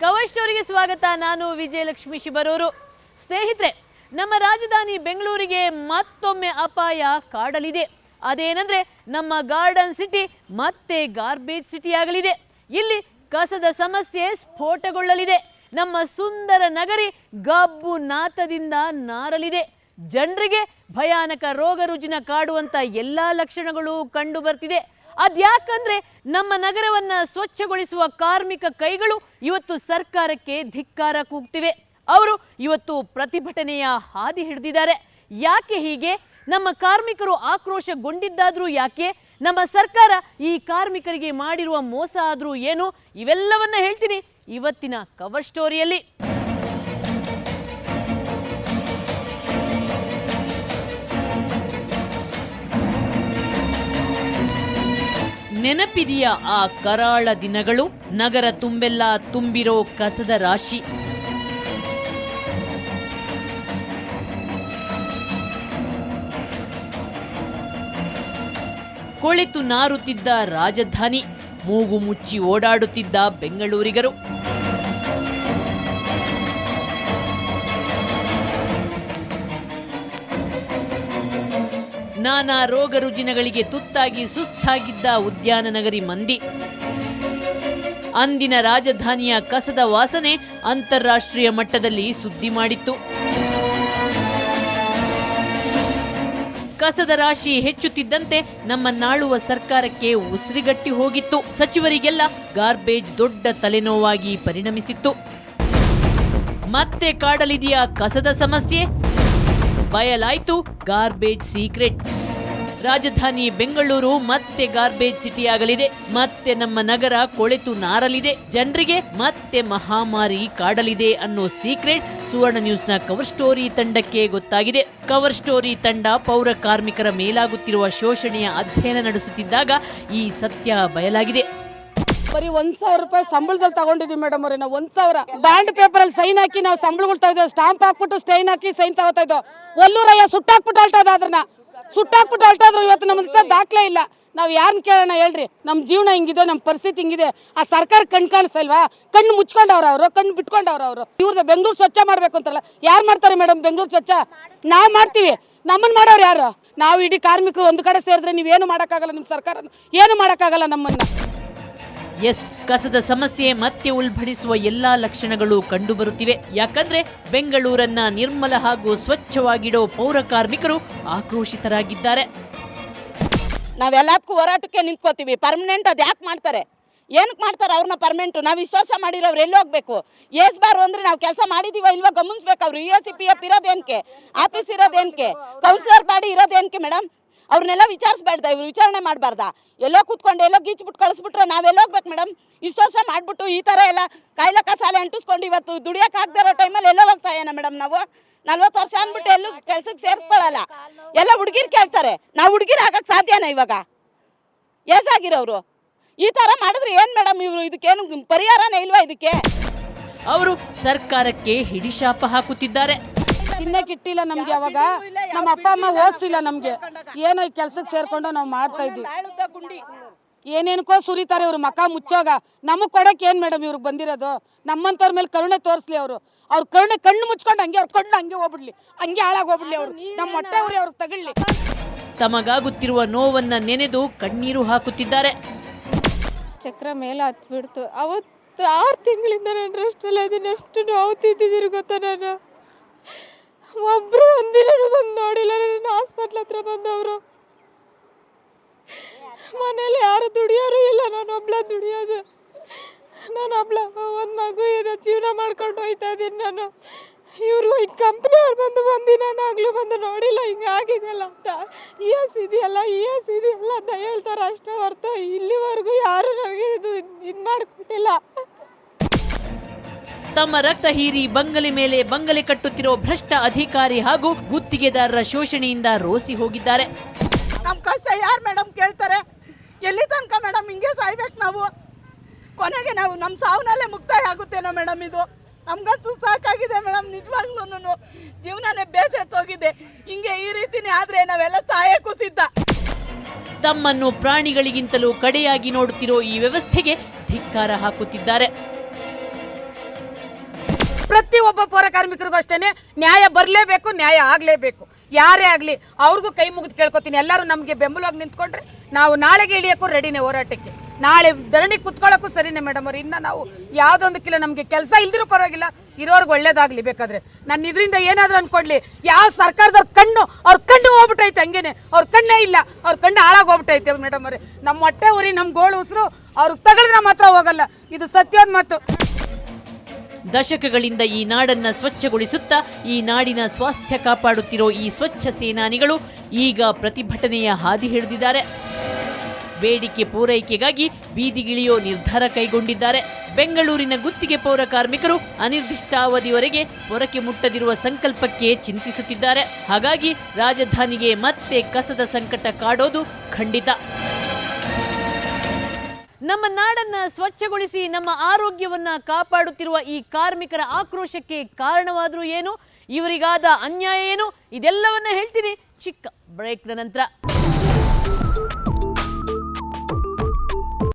Cover ಸ್ಟೋರಿಗೆ ಸ್ವಾಗತ. ನಾನು ವಿಜಯಲಕ್ಷ್ಮಿ ಶಿಬರೂರು. ಸ್ನೇಹಿತರೆ, ನಮ್ಮ ರಾಜಧಾನಿ ಬೆಂಗಳೂರಿಗೆ ಮತ್ತೊಮ್ಮೆ ಅಪಾಯ ಕಾಡಲಿದೆ. ಅದೇನೆಂದ್ರೆ ನಮ್ಮ ಗಾರ್ಡನ್ ಸಿಟಿ ಮತ್ತೆ ಗಾರ್ಬೇಜ್ ಸಿಟಿ ಆಗಲಿದೆ. ಇಲ್ಲಿ ಕಸದ ಸಮಸ್ಯೆ ಸ್ಫೋಟಗೊಳ್ಳಲಿದೆ. ನಮ್ಮ ಸುಂದರ ನಗರಿ ಗಬ್ಬು ನಾತದಿಂದ ನಾರಲಿದೆ. ಜನರಿಗೆ ಭಯಾನಕ ರೋಗ ರುಜಿನ ಕಾಡುವಂತ ಎಲ್ಲಾ ಲಕ್ಷಣಗಳು ಕಂಡು ಬರ್ತಿದೆ. ಅದ್ಯಾಕಂದ್ರೆ ನಮ್ಮ ನಗರವನ್ನ ಸ್ವಚ್ಛಗೊಳಿಸುವ ಕಾರ್ಮಿಕ ಕೈಗಳು ಇವತ್ತು ಸರ್ಕಾರಕ್ಕೆ ಧಿಕ್ಕಾರ ಕೂಗ್ತಿವೆ. ಅವರು ಇವತ್ತು ಪ್ರತಿಭಟನೆಯ ಹಾದಿ ಹಿಡಿದಿದ್ದಾರೆ. ಯಾಕೆ ಹೀಗೆ? ನಮ್ಮ ಕಾರ್ಮಿಕರು ಆಕ್ರೋಶಗೊಂಡಿದ್ದಾದ್ರೂ ಯಾಕೆ? ನಮ್ಮ ಸರ್ಕಾರ ಈ ಕಾರ್ಮಿಕರಿಗೆ ಮಾಡಿರುವ ಮೋಸ ಆದ್ರೂ ಏನು? ಇವೆಲ್ಲವನ್ನ ಹೇಳ್ತೀನಿ ಇವತ್ತಿನ ಕವರ್ ಸ್ಟೋರಿಯಲ್ಲಿ. ನೆನಪಿದೆಯಾ ಆ ಕರಾಳ ದಿನಗಳು? ನಗರ ತುಂಬೆಲ್ಲ ತುಂಬಿರೋ ಕಸದ ರಾಶಿ. ಕೊಳೆತು ನಾರುತ್ತಿದ್ದ ರಾಜಧಾನಿ, ಮೂಗು ಮುಚ್ಚಿ ಓಡಾಡುತ್ತಿದ್ದ ಬೆಂಗಳೂರಿಗರು. ನಾನಾ ರೋಗ ರುಜಿನಗಳಿಗೆ ತುತ್ತಾಗಿ ಸುಸ್ತಾಗಿದ್ದ ಉದ್ಯಾನ ನಗರಿ ಮಂದಿ. ಅಂದಿನ ರಾಜಧಾನಿಯ ಕಸದ ವಾಸನೆ ಅಂತಾರಾಷ್ಟ್ರೀಯ ಮಟ್ಟದಲ್ಲಿ ಸುದ್ದಿ ಮಾಡಿತ್ತು. ಕಸದ ರಾಶಿ ಹೆಚ್ಚುತ್ತಿದ್ದಂತೆ ನಮ್ಮನ್ನಾಳುವ ಸರ್ಕಾರಕ್ಕೆ ಉಸಿರುಗಟ್ಟಿ ಹೋಗಿತ್ತು. ಸಚಿವರಿಗೆಲ್ಲ ಗಾರ್ಬೇಜ್ ದೊಡ್ಡ ತಲೆನೋವಾಗಿ ಪರಿಣಮಿಸಿತ್ತು. ಮತ್ತೆ ಕಾಡಲಿದೆಯಾ ಕಸದ ಸಮಸ್ಯೆ? ಬಯಲಾಯ್ತು ಗಾರ್ಬೇಜ್ ಸೀಕ್ರೆಟ್. ರಾಜಧಾನಿ ಬೆಂಗಳೂರು ಮತ್ತೆ ಗಾರ್ಬೇಜ್ ಸಿಟಿ ಆಗಲಿದೆ. ಮತ್ತೆ ನಮ್ಮ ನಗರ ಕೊಳೆತು ನಾರಲಿದೆ. ಜನರಿಗೆ ಮತ್ತೆ ಮಹಾಮಾರಿ ಕಾಡಲಿದೆ ಅನ್ನೋ ಸೀಕ್ರೆಟ್ ಸುವರ್ಣ ನ್ಯೂಸ್ನ ಕವರ್ ಸ್ಟೋರಿ ತಂಡಕ್ಕೆ ಗೊತ್ತಾಗಿದೆ. ಕವರ್ ಸ್ಟೋರಿ ತಂಡ ಪೌರ ಕಾರ್ಮಿಕರ ಮೇಲಾಗುತ್ತಿರುವ ಶೋಷಣೆಯ ಅಧ್ಯಯನ ನಡೆಸುತ್ತಿದ್ದಾಗ ಈ ಸತ್ಯ ಬಯಲಾಗಿದೆ. ಬರೀ 1,000 ರೂಪಾಯಿ ಸಂಬಳದಲ್ಲಿ ತಗೊಂಡಿದೀವಿ ಮೇಡಮ್ ಅವ್ರೆ. ನಾವು 1,000 ಬಾಂಡ್ ಪೇಪರ್ ಅಲ್ಲಿ ಸೈನ್ ಹಾಕಿ ನಾವು ಸಂಬಳಗಳು ತೆಗೆದು ಸ್ಟಾಂಪ್ ಹಾಕ್ಬಿಟ್ಟು ಸ್ಟೈನ್ ಹಾಕಿ ಸೈನ್ ತಗೋತಾ ಇದ್ದೋ. ಒಲ್ಲೂರಯ್ಯ ಸುಟ್ಟಾಕ್ಬಿಟ್ಟು ಅಲ್ಟದ, ಅದನ್ನ ಸುಟ್ಟಾಕ್ಬಿಟ್ಟು ಅಲ್ಟಾದ್ರು. ಇವತ್ತು ನಮ್ಮ ಹತ್ರ ದಾಖಲೆ ಇಲ್ಲ. ನಾವು ಯಾರನ್ನ ಕೇಳೋಣ ಹೇಳ್ರಿ? ನಮ್ಮ ಜೀವನ ಹಿಂಗಿದೆ, ನಮ್ಮ ಪರಿಸ್ಥಿತಿ ಹಿಂಗಿದೆ. ಆ ಸರ್ಕಾರ ಕಣ್ ಕಾಣಿಸ್ತಾ ಇಲ್ವಾ? ಕಣ್ಣು ಮುಚ್ಕೊಂಡವ್ರ ಅವರು, ಕಣ್ಣು ಬಿಟ್ಕೊಂಡವ್ರ ಅವರು. ಇವ್ರದ್ದು ಬೆಂಗಳೂರು ಸ್ವಚ್ಛ ಮಾಡ್ಬೇಕು ಅಂತಲ್ಲ. ಯಾರು ಮಾಡ್ತಾರೆ ಮೇಡಮ್ ಬೆಂಗಳೂರು ಸ್ವಚ್ಛ? ನಾವು ಮಾಡ್ತೀವಿ. ನಮ್ಮನ್ನ ಮಾಡೋರು ಯಾರು? ನಾವು ಇಡೀ ಕಾರ್ಮಿಕರು ಒಂದು ಕಡೆ ಸೇರಿದ್ರೆ ನೀವೇನು ಮಾಡೋಕ್ಕಾಗಲ್ಲ. ನಿಮ್ಮ ಸರ್ಕಾರ ಏನು ಮಾಡೋಕ್ಕಾಗಲ್ಲ ನಮ್ಮನ್ನ. ಎಸ್, ಕಸದ ಸಮಸ್ಯೆ ಮತ್ತೆ ಉಲ್ಬಣಿಸುವ ಎಲ್ಲಾ ಲಕ್ಷಣಗಳು ಕಂಡುಬರುತ್ತಿವೆ. ಯಾಕಂದ್ರೆ ಬೆಂಗಳೂರನ್ನ ನಿರ್ಮಲ ಹಾಗೂ ಸ್ವಚ್ಛವಾಗಿಡೋ ಪೌರ ಕಾರ್ಮಿಕರು ಆಕ್ರೋಶಿತರಾಗಿದ್ದಾರೆ. ನಾವೆಲ್ಲದಕ್ಕೂ ಹೋರಾಟಕ್ಕೆ ನಿಂತ್ಕೋತೀವಿ. ಪರ್ಮನೆಂಟ್ ಅದು ಯಾಕೆ ಮಾಡ್ತಾರೆ? ಏನಕ್ಕೆ ಮಾಡ್ತಾರೆ ಅವ್ರನ್ನ ಪರ್ಮನೆಂಟು? ನಾವು ವಿಶ್ವಾಸ ಮಾಡಿರೋರು ಎಲ್ಲಿ ಹೋಗ್ಬೇಕು? ಏಸ್ ಬಾರು ಅಂದರೆ ನಾವು ಕೆಲಸ ಮಾಡಿದೀವ ಇಲ್ವಾ ಗಮನಿಸ್ಬೇಕು. ಅವರು ESPF ಇರೋದೇನಕ್ಕೆ? ಆಫೀಸ್ ಇರೋದೇನಕ್ಕೆ? ಕೌನ್ಸಿಲರ್ ಬಾಡಿ ಇರೋದೇನಕ್ಕೆ ಮೇಡಮ್? ಅವ್ರನ್ನೆಲ್ಲ ವಿಚಾರಿಸ್ಬೇಡ್ದ? ಇವ್ರು ವಿಚಾರಣೆ ಮಾಡಬಾರ್ದಾ? ಎಲ್ಲೋ ಕೂತ್ಕೊಂಡು ಎಲ್ಲೋ ಗೀಚ್ಬಿಟ್ಟು ಕಳಿಸ್ಬಿಟ್ರೆ ನಾವೆಲ್ಲ ಹೋಗ್ಬೇಕು ಮೇಡಮ್? ಇಷ್ಟು ವರ್ಷ ಮಾಡಿಬಿಟ್ಟು ಈ ಥರ ಎಲ್ಲ ಕಾಯಿಲೆ ಕಸಾಲೆ ಅಂಟಿಸ್ಕೊಂಡು ಇವತ್ತು ದುಡಿಯೋಕೆ ಆಗದೆ ಇರೋ ಟೈಮಲ್ಲಿ ಎಲ್ಲೋ ಹೋಗಿ ಸಾಯೋಣ ಮೇಡಮ್? ನಾವು 40 ವರ್ಷ ಅಂದ್ಬಿಟ್ಟು ಎಲ್ಲೂ ಕೆಲ್ಸಕ್ಕೆ ಸೇರಿಸ್ಕೊಳ್ಳಲ್ಲ. ಎಲ್ಲ ಹುಡುಗಿರು ಕೇಳ್ತಾರೆ. ನಾವು ಹುಡುಗಿರು ಆಗಕ್ಕೆ ಸಾಧ್ಯನಾ? ಇವಾಗ ಏಸಾಗಿರೋರು ಈ ಥರ ಮಾಡಿದ್ರೆ ಏನು ಮೇಡಮ್? ಇವರು ಇದಕ್ಕೇನು ಪರಿಹಾರನೇ ಇಲ್ವಾ ಇದಕ್ಕೆ? ಅವರು ಸರ್ಕಾರಕ್ಕೆ ಹಿಡಿಶಾಪ ಹಾಕುತ್ತಿದ್ದಾರೆ. ತಿನ್ನಕ್ಕಿಟ್ಟಿಲ್ಲ ನಮ್ಗೆ. ಅವಾಗ ನಮ್ಮ ಅಪ್ಪ ಅಮ್ಮ ಓದಿಸಿಲ್ಲ ನಮ್ಗೆ. ಏನೋ ಈ ಕೆಲ್ಸಕ್ಕೆ ಸೇರ್ಕೊಂಡು ನಾವು ಮಾಡ್ತಾ ಇದ್ವಿ. ಏನೇನಕ್ಕೋ ಸುರಿತಾರೆ ಇವ್ರು ಮಕ ಮುಚ್ಚೋಗ. ನಮಗ್ ಕೊಡಕ್ಕೆ ಏನ್ ಮೇಡಮ್ ಇವ್ರಿಗೆ ಬಂದಿರೋದು? ನಮ್ಮಂತವ್ರ ಮೇಲೆ ಕರುಣೆ ತೋರಿಸ್ಲಿ ಅವರು. ಅವ್ರ ಕರುಣೆ ಕಣ್ಣು ಮುಚ್ಕೊಂಡು ಹಂಗೆ ಅವ್ರ ಕಣ್ಣು ಹಂಗೆ ಹೋಗ್ಬಿಡ್ಲಿ, ಹಂಗೆ ಹಾಳಾಗಿ ಹೋಗ್ಬಿಡ್ಲಿ. ಅವ್ರು ನಮ್ಮ ಹೊಟ್ಟೆ ಉರಿ ಅವ್ರಿಗೆ ತಗೊಳ್ಳಿ. ತಮಗಾಗುತ್ತಿರುವ ನೋವನ್ನ ನೆನೆದು ಕಣ್ಣೀರು ಹಾಕುತ್ತಿದ್ದಾರೆ. ಚಕ್ರ ಮೇಲೆ ಹತ್ಬಿಡ್ತು. ಅವತ್ತು 6 ತಿಂಗಳಿಂದ ನಾನು ರೆಸ್ಟಲ್ಲಿ ಅದನ್ನ ಎಷ್ಟು ನೋವು ತಿಂತಿದ್ದೀರಿ ಗೊತ್ತಾ? ನಾನು ಒಬ್ರು ಒಂದಿನ ಬಂದು ನೋಡಿಲ್ಲ. ನನ್ನ ಹಾಸ್ಪಿಟ್ಲ್ ಹತ್ರ ಬಂದವರು. ಮನೇಲಿ ಯಾರು ದುಡಿಯೋರು ಇಲ್ಲ, ನಾನೊಬ್ಳ ದುಡಿಯೋದು. ನಾನೊಬ್ಳ ಒಂದು ಮಗು ಇದೆ, ಜೀವನ ಮಾಡ್ಕೊಂಡು ಹೋಯ್ತಾ ಇದ್ದೀನಿ ನಾನು. ಇವರು ಈ ಕಂಪ್ನಿಯವ್ರು ಬಂದು ನಾನಾಗಲೂ ಬಂದು ನೋಡಿಲ್ಲ ಹಿಂಗಾಗಿದೆಯಲ್ಲ ಅಂತ. ES ಇದೆಯಲ್ಲ ಅಂತ ಹೇಳ್ತಾರೆ ಅಷ್ಟೇ ಹೊರತು ಇಲ್ಲಿವರೆಗೂ ಯಾರು ನನಗೆ ಇದು ಮಾಡಿಕೊಟ್ಟಿಲ್ಲ. ತಮ್ಮ ರಕ್ತ ಹೀರಿ ಬಂಗಲೆ ಮೇಲೆ ಬಂಗಲೆ ಕಟ್ಟುತ್ತಿರೋ ಭ್ರಷ್ಟ ಅಧಿಕಾರಿ ಹಾಗೂ ಗುತ್ತಿಗೆದಾರರ ಶೋಷಣೆಯಿಂದ ರೋಸಿ ಹೋಗಿದ್ದಾರೆ. ನಮ್ಮ ಕಷ್ಟ ಯಾರು ಮೇಡಮ್ ಕೇಳ್ತಾರೆ? ಎಲ್ಲಿ ತನಕ ಮೇಡಮ್ ಹಿಂಗೆ ಸಾಯ್ಬೇಕು ನಾವು? ಕೊನೆಗೆ ನಾವು ನಮ್ಮ ಸಾವನಲ್ಲೇ ಮುಕ್ತಾಯ ಆಗುತ್ತೇನೋ ಮೇಡಮ್? ಇದು ನಮ್ಗಂತೂ ಸಾಕಾಗಿದೆ ಮೇಡಮ್. ನಿಜವಾಗ್ಲೂ ಜೀವನನೇ ಬೇಸೆತ್ತೋಗಿದೆ. ಹಿಂಗೆ ಈ ರೀತಿನೇ ಆದರೆ ನಾವೆಲ್ಲ ಸಾಯಕ್ಕೂ ಸಿದ್ಧ. ತಮ್ಮನ್ನು ಪ್ರಾಣಿಗಳಿಗಿಂತಲೂ ಕಡೆಯಾಗಿ ನೋಡುತ್ತಿರೋ ಈ ವ್ಯವಸ್ಥೆಗೆ ಧಿಕ್ಕಾರ ಹಾಕುತ್ತಿದ್ದಾರೆ. ಪ್ರತಿಯೊಬ್ಬ ಪೌರ ಕಾರ್ಮಿಕರಿಗೂ ಅಷ್ಟೇನೆ ನ್ಯಾಯ ಬರಲೇಬೇಕು, ನ್ಯಾಯ ಆಗಲೇಬೇಕು. ಯಾರೇ ಆಗಲಿ ಅವ್ರಿಗೂ ಕೈ ಮುಗಿದು ಕೇಳ್ಕೊತೀನಿ, ಎಲ್ಲರೂ ನಮಗೆ ಬೆಂಬಲವಾಗಿ ನಿಂತ್ಕೊಂಡ್ರೆ ನಾವು ನಾಳೆಗೆ ಇಳಿಯೋಕ್ಕೂ ರೆಡಿನೇ, ಹೋರಾಟಕ್ಕೆ ನಾಳೆ ಧರಣಿ ಕುತ್ಕೊಳ್ಳೋಕ್ಕೂ ಸರಿನೇ ಮೇಡಮ್ ಅವ್ರು. ಇನ್ನು ನಾವು ಯಾವುದೊಂದಕ್ಕಿಲ್ಲ, ನಮಗೆ ಕೆಲಸ ಇಲ್ದಿರೂ ಪರವಾಗಿಲ್ಲ, ಇರೋರ್ಗೆ ಒಳ್ಳೇದಾಗಲಿ. ಬೇಕಾದ್ರೆ ನಾನು ಇದರಿಂದ ಏನಾದರೂ ಅಂದ್ಕೊಡ್ಲಿ, ಯಾವ ಸರ್ಕಾರದವ್ರ ಕಣ್ಣು ಹೋಗ್ಬಿಟ್ಟೈತೆ, ಹಂಗೇನೆ ಅವ್ರ ಕಣ್ಣೇ ಇಲ್ಲ, ಅವ್ರ ಕಣ್ಣು ಹಾಳಾಗೋಗ್ಬಿಟ್ಟೈತೆ ಮೇಡಮ್ ಅವ್ರೆ. ನಮ್ಮ ಹೊಟ್ಟೆ ಉರಿ, ನಮ್ಮ ಗೋಳು ಉಸಿರು ಅವ್ರಿಗೆ ತಗೊಳಿದ್ರೆ ಮಾತ್ರ ಹೋಗಲ್ಲ, ಇದು ಸತ್ಯದ ಮಾತು. ದಶಕಗಳಿಂದ ಈ ನಾಡನ್ನ ಸ್ವಚ್ಛಗೊಳಿಸುತ್ತಾ ಈ ನಾಡಿನ ಸ್ವಾಸ್ಥ್ಯ ಕಾಪಾಡುತ್ತಿರೋ ಈ ಸ್ವಚ್ಛ ಸೇನಾನಿಗಳು ಈಗ ಪ್ರತಿಭಟನೆಯ ಹಾದಿ ಹಿಡಿದಿದ್ದಾರೆ. ಬೇಡಿಕೆ ಪೂರೈಕೆಗಾಗಿ ಬೀದಿಗಿಳಿಯೋ ನಿರ್ಧಾರ ಕೈಗೊಂಡಿದ್ದಾರೆ. ಬೆಂಗಳೂರಿನ ಗುತ್ತಿಗೆ ಪೌರ ಕಾರ್ಮಿಕರು ಅನಿರ್ದಿಷ್ಟಾವಧಿವರೆಗೆ ಪೊರಕೆ ಮುಟ್ಟದಿರುವ ಸಂಕಲ್ಪಕ್ಕೆ ಚಿಂತಿಸುತ್ತಿದ್ದಾರೆ. ಹಾಗಾಗಿ ರಾಜಧಾನಿಗೆ ಮತ್ತೆ ಕಸದ ಸಂಕಟ ಕಾಡೋದು ಖಂಡಿತ. ನಮ್ಮ ನಾಡನ್ನ ಸ್ವಚ್ಛಗೊಳಿಸಿ ನಮ್ಮ ಆರೋಗ್ಯವನ್ನ ಕಾಪಾಡುತ್ತಿರುವ ಈ ಕಾರ್ಮಿಕರ ಆಕ್ರೋಶಕ್ಕೆ ಕಾರಣವಾದರೂ ಏನು, ಇವರಿಗಾದ ಅನ್ಯಾಯ ಏನು, ಇದೆಲ್ಲವನ್ನ ಹೇಳ್ತೀನಿ ಚಿಕ್ಕ ಬ್ರೇಕ್ನ ನಂತರ.